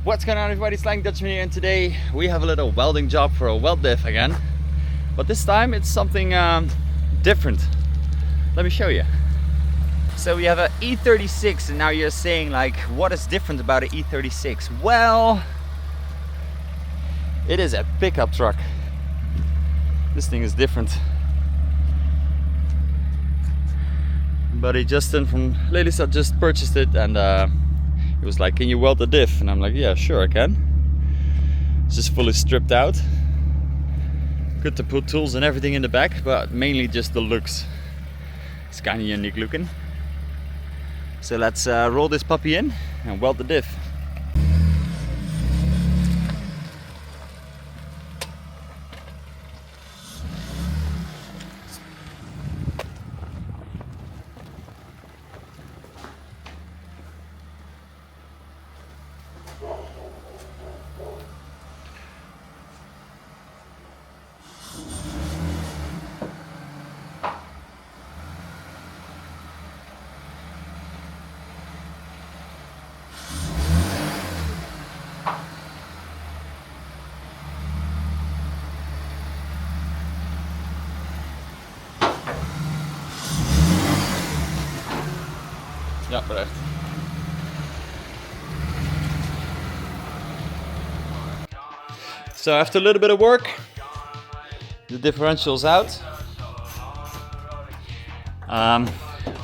What's going on, everybody? It's Slang Dutchman here, and today we have a little welding job for a weld diff again. But this time it's something different. Let me show you. So we have an E36, and now you're saying like, what is different about an E36? Well, it is a pickup truck. This thing is different. Buddy Justin from Lelystad just purchased it, and he was like, can you weld the diff? And I'm like, yeah, sure I can. It's just fully stripped out. Good to put tools and everything in the back, but mainly just the looks. It's kind of unique looking. So let's roll this puppy in and weld the diff. Ja, recht. So after a little bit of work, the differential's out.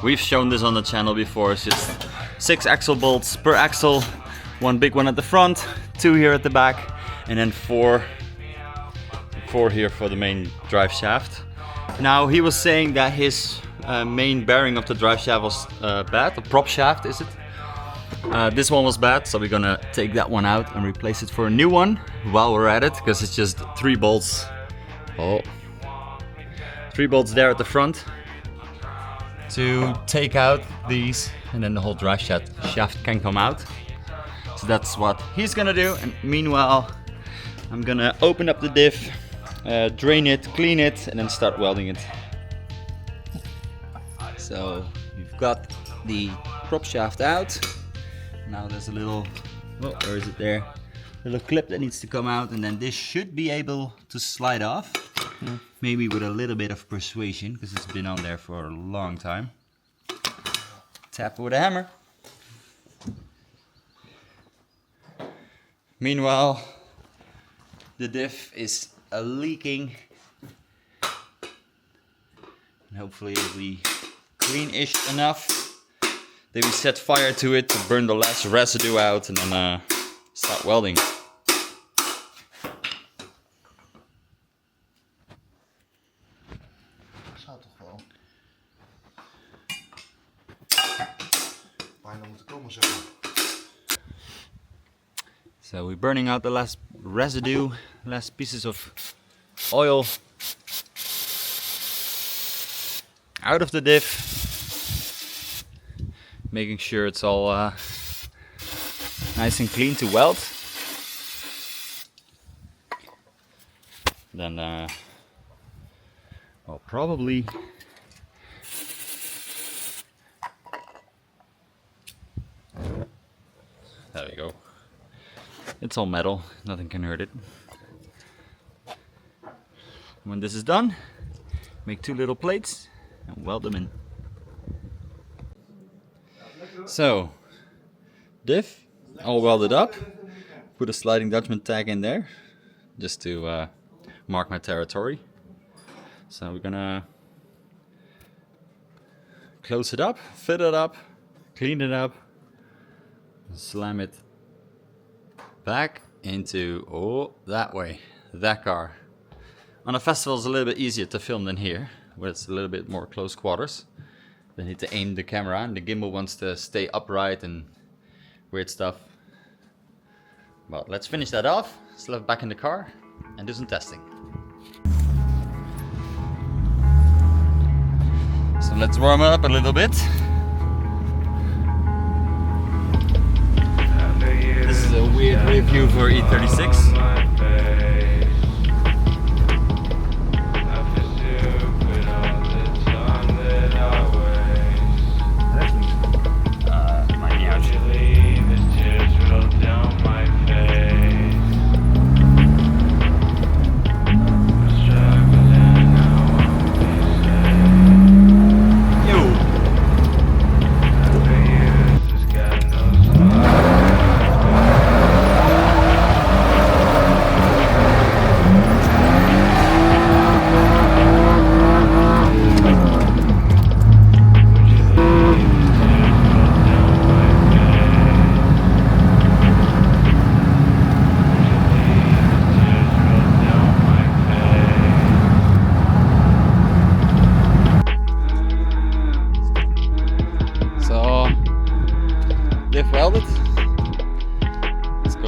We've shown this on the channel before. It's just 6 axle bolts per axle, one big one at the front, 2 here at the back, and then 4 here for the main drive shaft. Now he was saying that his main bearing of the drive shaft was bad. The prop shaft, is it? This one was bad, so we're gonna take that one out and replace it for a new one while we're at it, because it's just 3 bolts. Oh, 3 bolts there at the front to take out these, and then the whole drive shaft can come out. So that's what he's gonna do, and meanwhile I'm gonna open up the diff, drain it, clean it, and then start welding it. So you've got the prop shaft out. Now there's a little, oh, where is it there? Little clip that needs to come out, and then this should be able to slide off. Maybe with a little bit of persuasion, because it's been on there for a long time. Tap it with a hammer. Meanwhile, the diff is leaking. And hopefully it'll be clean-ish enough. Then we set fire to it to burn the last residue out, and then start welding. Zou toch wel bijna moeten komen, zeg maar. So we're burning out the last residue, last pieces of oil out of the diff. Making sure it's all nice and clean to weld. Then well, probably there we go. It's all metal, nothing can hurt it. When this is done, make 2 little plates and weld them in. So, diff all welded up. Put a sliding Dutchman tag in there just to mark my territory. So we're gonna close it up, fit it up, clean it up, slam it back into, oh, that way, that car. On a festival it's a little bit easier to film than here, where it's a little bit more close quarters. They need to aim the camera, and the gimbal wants to stay upright and weird stuff. But let's finish that off, slap it back in the car, and do some testing. So let's warm it up a little bit. This is a weird review for E36. My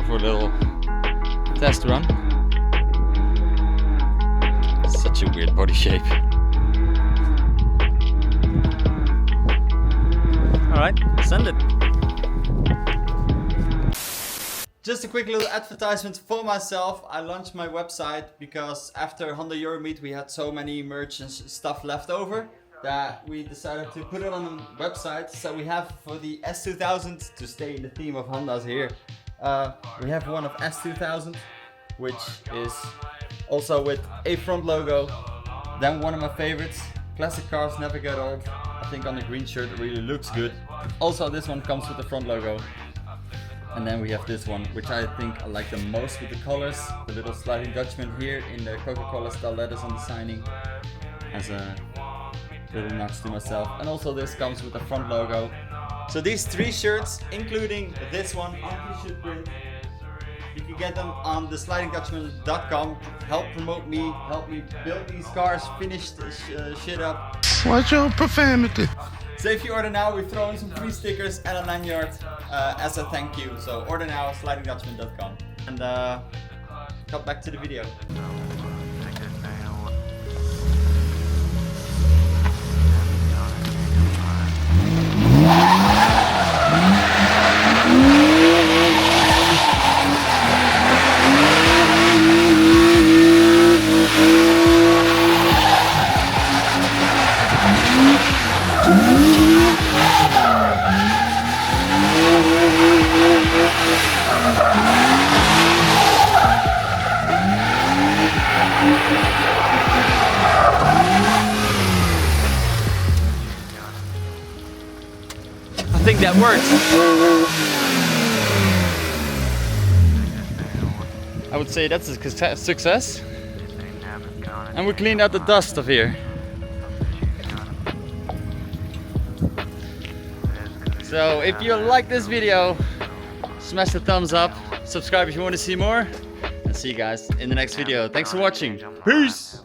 for a little test run. Such a weird body shape. Alright, send it. Just a quick little advertisement for myself. I launched my website because after Honda Euromeet we had so many merch and stuff left over that we decided to put it on the website. So we have for the S2000, to stay in the theme of Hondas here, we have one of S2000, which is also with a front logo. Then one of my favorites, classic cars never get old. I think on the green shirt it really looks good. Also this one comes with the front logo. And then we have this one, which I think I like the most with the colors. The little sliding Dutchman here in the Coca-Cola style letters on the signing as a little notch to myself. And also this comes with the front logo. So these 3 shirts, including this one on t-shirt print, you can get them on theslidingdutchman.com. Help promote me, help me build these cars, finish this shit up. Watch your profanity. So if you order now, we're throwing some free stickers and a lanyard as a thank you. So order now, slidingdutchman.com. And cut back to the video. I think that works. I would say that's a success. And we cleaned out the dust of here. So if you like this video, smash the thumbs up, subscribe if you want to see more, and see you guys in the next video. Thanks for watching. Peace!